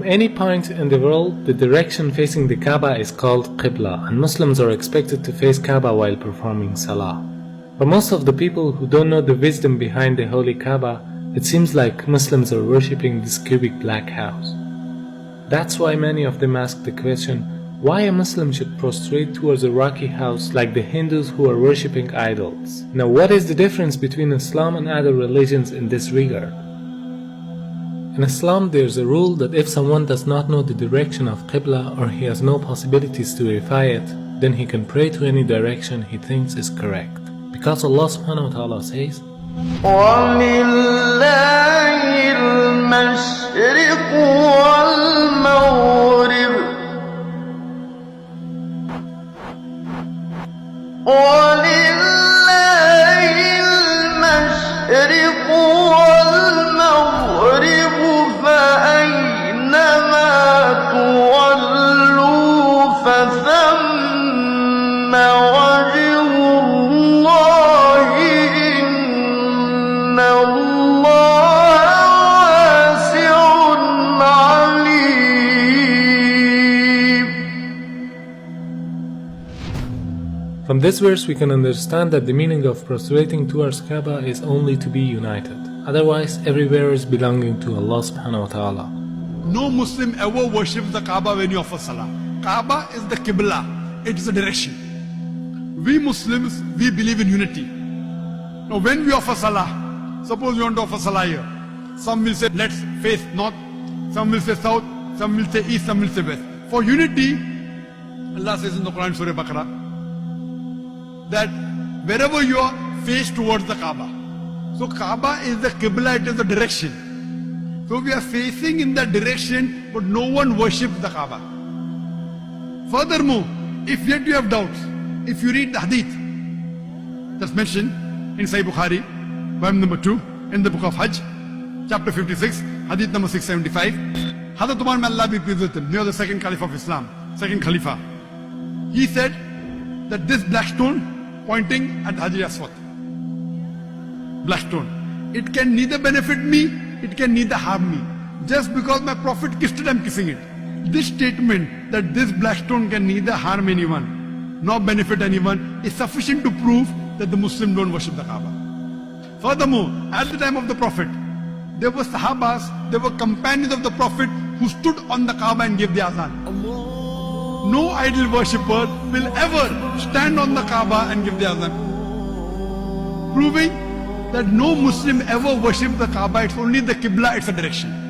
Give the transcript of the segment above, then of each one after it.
any point in the world, the direction facing the Kaaba is called Qibla, and Muslims are expected to face Kaaba while performing Salah. For most of the people who don't know the wisdom behind the holy Kaaba, it seems like Muslims are worshipping this cubic black house. That's why many of them ask the question, why a Muslim should prostrate towards a rocky house like the Hindus who are worshipping idols. Now, what is the difference between Islam and other religions in this regard? In Islam, there's a rule that if someone does not know the direction of Qibla or he has no possibilities to verify it, then he can pray to any direction he thinks is correct. Because Allah subhanahu wa ta'ala says, وَلِلَّهِ الْمَشْرِقُ وَالْمَغْرِبُ وَلِلَّهِ الْمَشْرِقُ وَالْمَغْرِبُ فَأَيْنَمَا تُوَلُّوا فَثَمَّ وَجْهُ اللَّهِ إِنَّ اللَّهَ وَاسِعٌ عَلِيمٌ. From this verse we can understand that the meaning of prostrating towards Kaaba is only to be united. Otherwise, everywhere is belonging to Allah subhanahu wa ta'ala. No Muslim ever worships the Kaaba when you offer Salah. Kaaba is the Qibla, it is a direction. We Muslims, we believe in unity. Now when we offer Salah, suppose you want to offer Salah here. Some will say, let's face north, some will say south, some will say east, some will say west. For unity, Allah says in the Quran, Surah Baqarah, that wherever you are, face towards the Kaaba. So Kaaba is the Qibla, it is the direction. So we are facing in that direction, but no one worships the Kaaba. Furthermore, if yet you have doubts, if you read the hadith that's mentioned in Sahih Bukhari, volume number 2, in the book of Hajj, chapter 56, hadith number 675, Hazrat Umar, may Allah be pleased with him, near the second Caliph of Islam, second Khalifa, he said that this black stone pointing at Hajar Aswad, black stone, it can neither benefit me, it can neither harm me. Just because my Prophet kissed it, I'm kissing it. This statement that this black stone can neither harm anyone nor benefit anyone is sufficient to prove that the Muslims don't worship the Kaaba. Furthermore, at the time of the Prophet, there were Sahabas, there were companions of the Prophet who stood on the Kaaba and gave the azan. No idol worshipper will ever stand on the Kaaba and give the azan, proving that no Muslim ever worships the Kaaba. It's only the Qibla, it's a direction.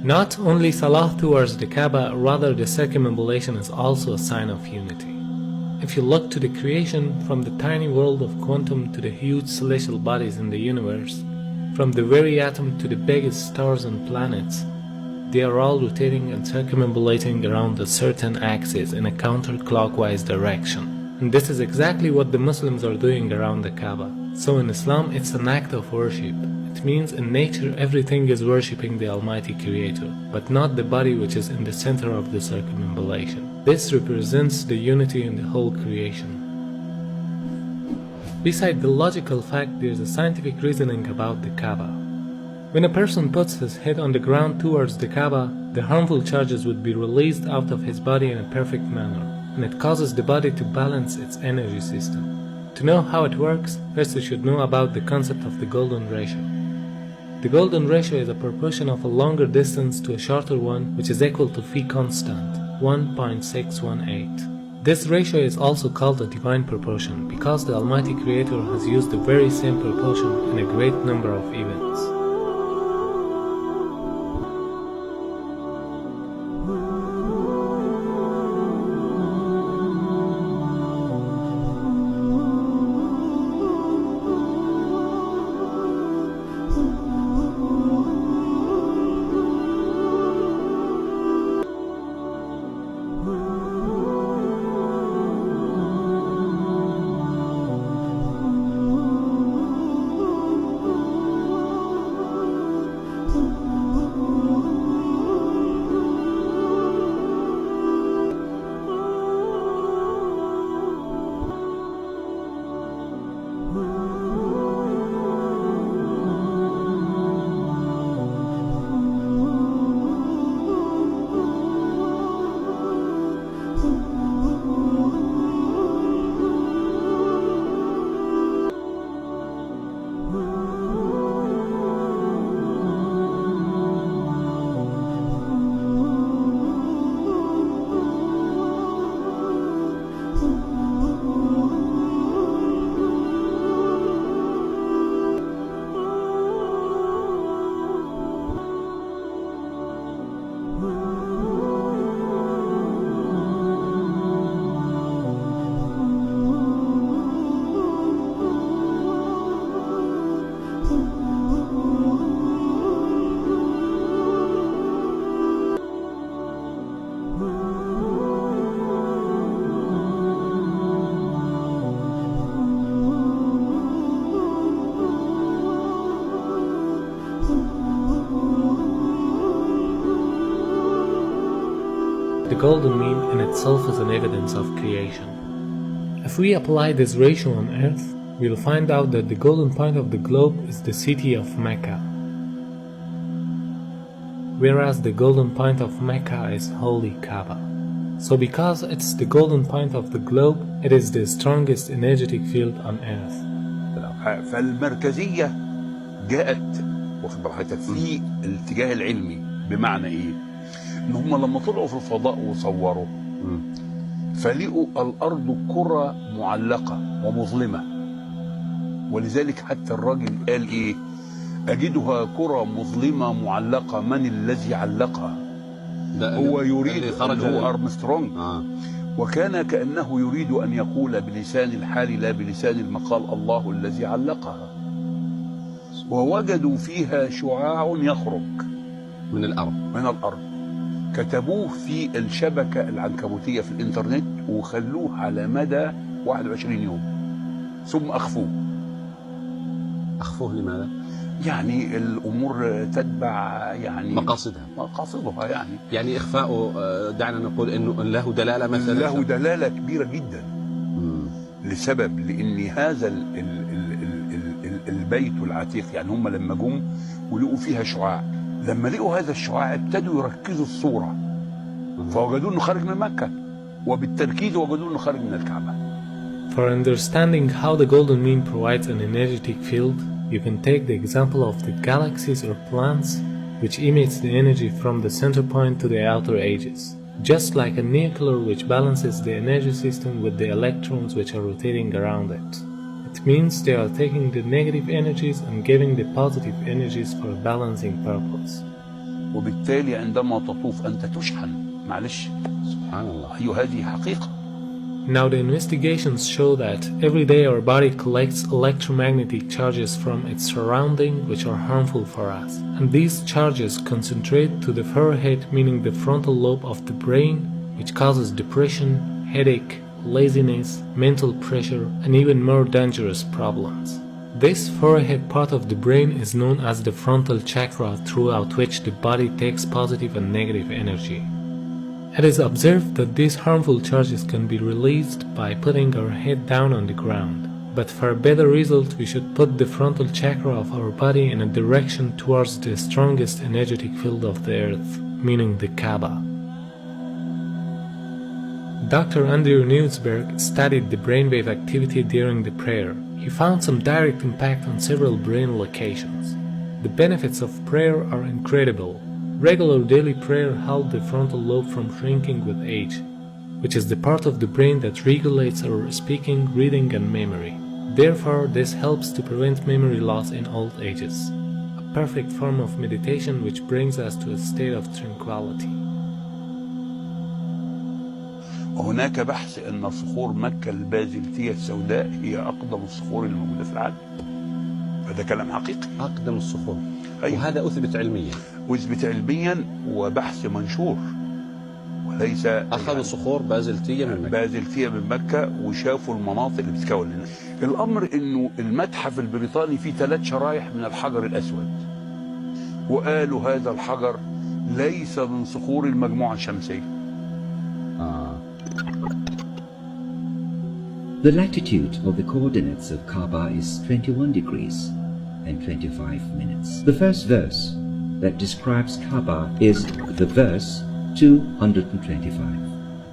Not only Salah towards the Kaaba, rather the circumambulation is also a sign of unity. If you look to the creation, from the tiny world of quantum to the huge celestial bodies in the universe, from the very atom to the biggest stars and planets, they are all rotating and circumambulating around a certain axis in a counterclockwise direction. And this is exactly what the Muslims are doing around the Kaaba. So in Islam, it's an act of worship. It means in nature everything is worshipping the Almighty Creator, but not the body which is in the center of the circumambulation. This represents the unity in the whole creation. Beside the logical fact, there is a scientific reasoning about the Kaaba. When a person puts his head on the ground towards the Kaaba, the harmful charges would be released out of his body in a perfect manner, and it causes the body to balance its energy system. To know how it works, first you should know about the concept of the golden ratio. The golden ratio is a proportion of a longer distance to a shorter one, which is equal to phi constant, 1.618. This ratio is also called a divine proportion because the Almighty Creator has used the very same proportion in a great number of events. The golden mean in itself is an evidence of creation. If we apply this ratio on Earth, we'll find out that the golden point of the globe is the city of Mecca, whereas the golden point of Mecca is Holy Kaaba. So because it's the golden point of the globe, it is the strongest energetic field on Earth. فالمركزية جاءت واخد بالك في الاتجاه العلمي. بمعنى ايه؟ ان هم لما طلعوا في الفضاء وصوروا فلقوا الارض كرة معلقة ومظلمة، ولذلك حتى الراجل قال ايه؟ اجدها كرة مظلمة معلقة، من الذي علقها؟ هو يريد هو أرمسترونج. وكان كأنه يريد أن يقول بلسان الحال لا بلسان المقال الله الذي علقها. ووجدوا فيها شعاع يخرج من الأرض كتبوه في الشبكة العنكبوتية في الإنترنت وخلوه على مدى 21 يوم ثم أخفوه. أخفوه لماذا؟ يعني الأمور تتبع يعني مقاصدها يعني إخفاؤه دعنا نقول إنه له دلالة مثلا، له دلالة كبيرة جدا. لسبب لأن هذا البيت العتيق يعني هم لما جم ولقوا فيها شعاع، لما لقوا هذا الشعاع ابتدوا يركزوا الصورة فوجدوا إنه خارج من مكة، وبالتركيز وجدوا إنه خارج من الكعبة. For understanding how the golden mean provides an energetic field, you can take the example of the galaxies or planets, which emits the energy from the center point to the outer edges, just like a nuclear which balances the energy system with the electrons which are rotating around it. It means they are taking the negative energies and giving the positive energies for a balancing purpose. وبالتالي عندما تطوف أنت تشحن. معلش سبحان الله، هذه حقيقة. Now the investigations show that every day our body collects electromagnetic charges from its surrounding which are harmful for us, and these charges concentrate to the forehead, meaning the frontal lobe of the brain, which causes depression, headache, laziness, mental pressure, and even more dangerous problems. This forehead part of the brain is known as the frontal chakra, throughout which the body takes positive and negative energy. It is observed that these harmful charges can be released by putting our head down on the ground. But for a better result, we should put the frontal chakra of our body in a direction towards the strongest energetic field of the earth, meaning the Kaaba. Dr. Andrew Newsberg studied the brainwave activity during the prayer. He found some direct impact on several brain locations. The benefits of prayer are incredible. Regular daily prayer helps the frontal lobe from shrinking with age, which is the part of the brain that regulates our speaking, reading, and memory. Therefore, this helps to prevent memory loss in old ages, a perfect form of meditation which brings us to a state of tranquility. وهناك بحث أن صخور مكة البازلتية السوداء هي أقدم الصخور الموجودة في العالم. هذا كلام حقيقي. أقدم الصخور. أيوة. وهذا أثبت علميا. أثبت علميا وبحث منشور، وليس أخذوا صخور بازلتية من مكة وشافوا المناطق اللي بتتكون لنا. الأمر إنه المتحف البريطاني فيه 3 شرايح من الحجر الأسود، وقالوا هذا الحجر ليس من صخور المجموعة الشمسية. The latitude of the coordinates of Kaaba is 21 degrees and 25 minutes. The first verse that describes Kaaba is the verse 225.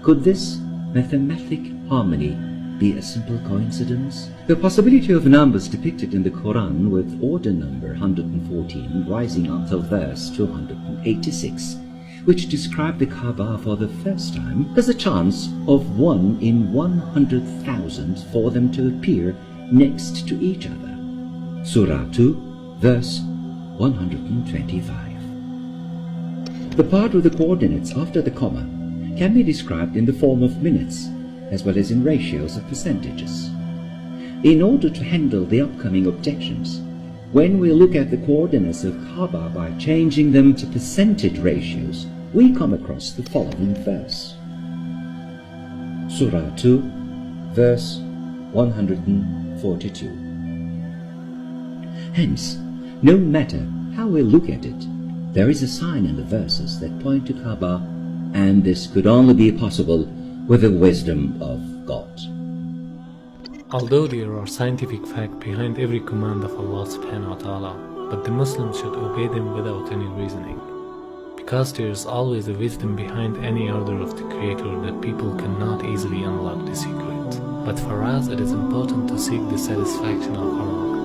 Could this mathematic harmony be a simple coincidence? The possibility of numbers depicted in the Quran with order number 114 rising until verse 286, which describe the Kaaba for the first time, has a chance of 1 in 100,000 for them to appear next to each other. Surah 2, verse 125. The part with the coordinates after the comma can be described in the form of minutes, as well as in ratios of percentages. In order to handle the upcoming objections, when we look at the coordinates of Kaaba by changing them to percentage ratios, we come across the following verse. Surah 2, verse 142. Hence, no matter how we look at it, there is a sign in the verses that point to Kaaba and this could only be possible with the wisdom of God. Although there are scientific facts behind every command of Allah subhanahu wa ta'ala, but the Muslims should obey them without any reasoning. Because there is always a wisdom behind any order of the Creator that people cannot easily unlock the secret. But for us it is important to seek the satisfaction of our